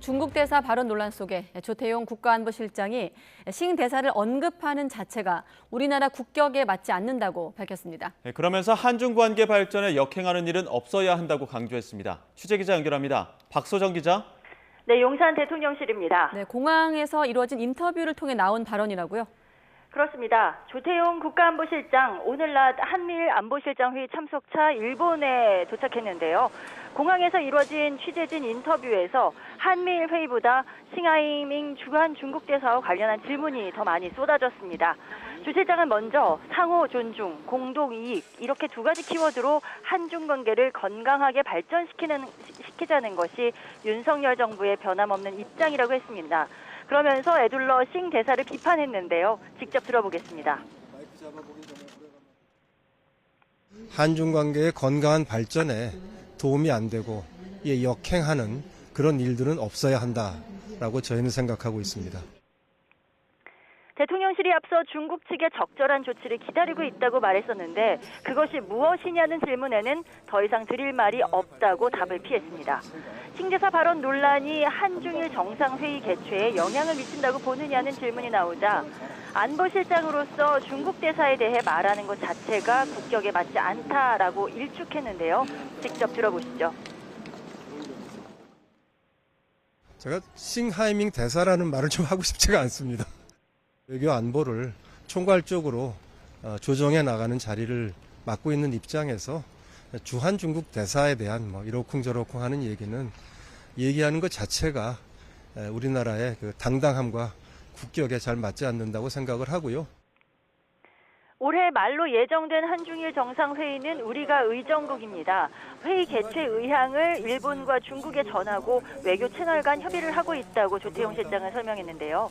중국 대사 발언 논란 속에 조태용 국가안보실장이 싱 대사를 언급하는 자체가 우리나라 국격에 맞지 않는다고 밝혔습니다. 그러면서 한중 관계 발전에 역행하는 일은 없어야 한다고 강조했습니다. 취재기자 연결합니다. 박소정 기자. 네, 용산 대통령실입니다. 네, 공항에서 이루어진 인터뷰를 통해 나온 발언이라고요? 그렇습니다. 조태용 국가안보실장 오늘 낮 한미일 안보실장 회의 참석차 일본에 도착했는데요. 공항에서 이루어진 취재진 인터뷰에서 한미일 회의보다 싱하이밍 주한 중국 대사와 관련한 질문이 더 많이 쏟아졌습니다. 조 실장은 먼저 상호 존중, 공동 이익 이렇게 두 가지 키워드로 한중 관계를 건강하게 발전시키자는 것이 윤석열 정부의 변함없는 입장이라고 했습니다. 그러면서 애둘러 싱 대사를 비판했는데요. 직접 들어보겠습니다. 한중 관계의 건강한 발전에 도움이 안 되고 역행하는 그런 일들은 없어야 한다라고 저희는 생각하고 있습니다. 대통령실이 앞서 중국 측의 적절한 조치를 기다리고 있다고 말했었는데 그것이 무엇이냐는 질문에는 더 이상 드릴 말이 없다고 답을 피했습니다. 싱 대사 발언 논란이 한중일 정상회의 개최에 영향을 미친다고 보느냐는 질문이 나오자 안보실장으로서 중국 대사에 대해 말하는 것 자체가 국격에 맞지 않다라고 일축했는데요. 직접 들어보시죠. 제가 싱하이밍 대사라는 말을 좀 하고 싶지가 않습니다. 외교 안보를 총괄적으로 조정해 나가는 자리를 맡고 있는 입장에서 주한 중국 대사에 대한 이러쿵저러쿵 하는 얘기하는 것 자체가 우리나라의 그 당당함과 국격에 잘 맞지 않는다고 생각을 하고요. 올해 말로 예정된 한중일 정상회의는 우리가 의정국입니다. 회의 개최 의향을 일본과 중국에 전하고 외교 채널 간 협의를 하고 있다고 조태용 실장은 설명했는데요.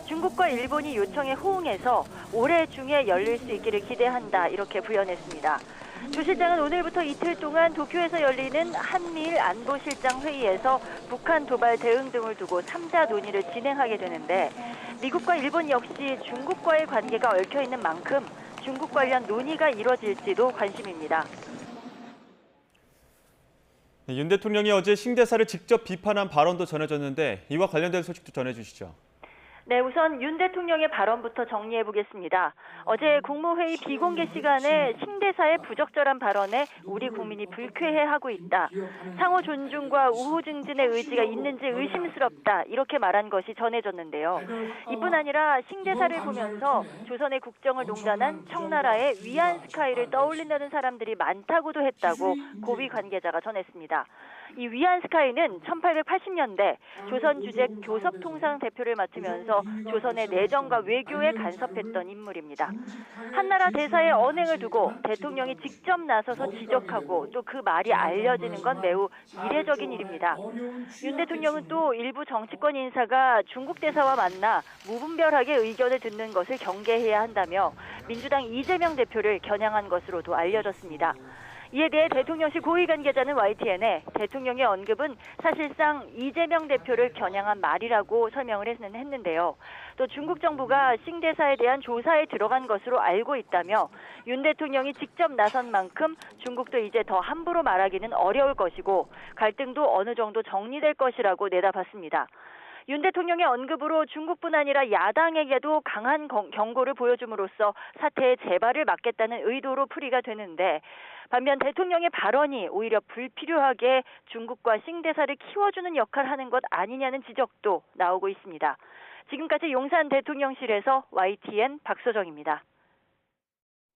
중국과 일본이 요청에 호응해서 올해 중에 열릴 수 있기를 기대한다 이렇게 부연했습니다. 조 실장은 오늘부터 이틀 동안 도쿄에서 열리는 한미일 안보실장 회의에서 북한 도발 대응 등을 두고 3자 논의를 진행하게 되는데 미국과 일본 역시 중국과의 관계가 얽혀 있는 만큼 중국 관련 논의가 이뤄질지도 관심입니다. 윤 대통령이 어제 싱 대사를 직접 비판한 발언도 전해졌는데 이와 관련된 소식도 전해주시죠. 네, 우선 윤 대통령의 발언부터 정리해 보겠습니다. 어제 국무회의 비공개 시간에 싱 대사의 부적절한 발언에 우리 국민이 불쾌해하고 있다. 상호 존중과 우호 증진의 의지가 있는지 의심스럽다. 이렇게 말한 것이 전해졌는데요. 이뿐 아니라 싱 대사를 보면서 조선의 국정을 농단한 청나라의 위안 스카이를 떠올린다는 사람들이 많다고도 했다고 고위 관계자가 전했습니다. 이 위안 스카이는 1880년대 조선 주재 교섭통상 대표를 맡으면서 조선의 내정과 외교에 간섭했던 인물입니다. 한나라 대사의 언행을 두고 대통령이 직접 나서서 지적하고 또 그 말이 알려지는 건 매우 이례적인 일입니다. 윤 대통령은 또 일부 정치권 인사가 중국 대사와 만나 무분별하게 의견을 듣는 것을 경계해야 한다며 민주당 이재명 대표를 겨냥한 것으로도 알려졌습니다. 이에 대해 대통령실 고위 관계자는 YTN에 대통령의 언급은 사실상 이재명 대표를 겨냥한 말이라고 설명을 했는데요. 또 중국 정부가 싱 대사에 대한 조사에 들어간 것으로 알고 있다며 윤 대통령이 직접 나선 만큼 중국도 이제 더 함부로 말하기는 어려울 것이고 갈등도 어느 정도 정리될 것이라고 내다봤습니다. 윤 대통령의 언급으로 중국뿐 아니라 야당에게도 강한 경고를 보여줌으로써 사태의 재발을 막겠다는 의도로 풀이가 되는데 반면 대통령의 발언이 오히려 불필요하게 중국과 싱 대사를 키워주는 역할을 하는 것 아니냐는 지적도 나오고 있습니다. 지금까지 용산 대통령실에서 YTN 박소정입니다.